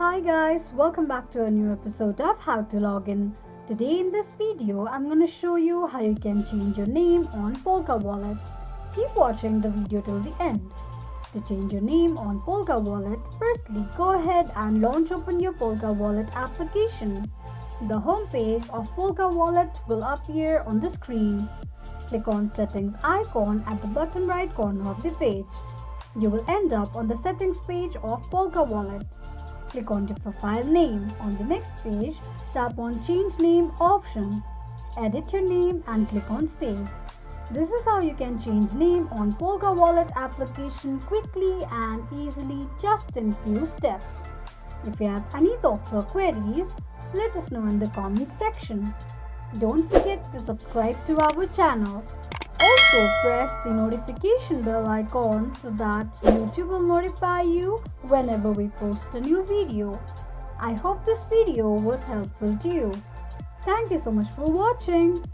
Hi guys, welcome back to a new episode of How to Login. Today in this video, I'm going to show you how you can change your name on Polkawallet. Keep watching the video till the end. To change your name on Polkawallet, firstly go ahead and launch open your Polkawallet application. The home page of Polkawallet will appear on the screen. Click on settings icon at the bottom right corner of the page. You will end up on the settings page of Polkawallet. Click on your profile name. On the next page, tap on change name option. Edit your name and click on save. This is how you can change name on Polkawallet application quickly and easily just in few steps. If you have any thoughts or queries, let us know in the comment section. Don't forget to subscribe to our channel. Also press the notification bell icon so that YouTube will notify you whenever we post a new video. I hope this video was helpful to you. Thank you so much for watching.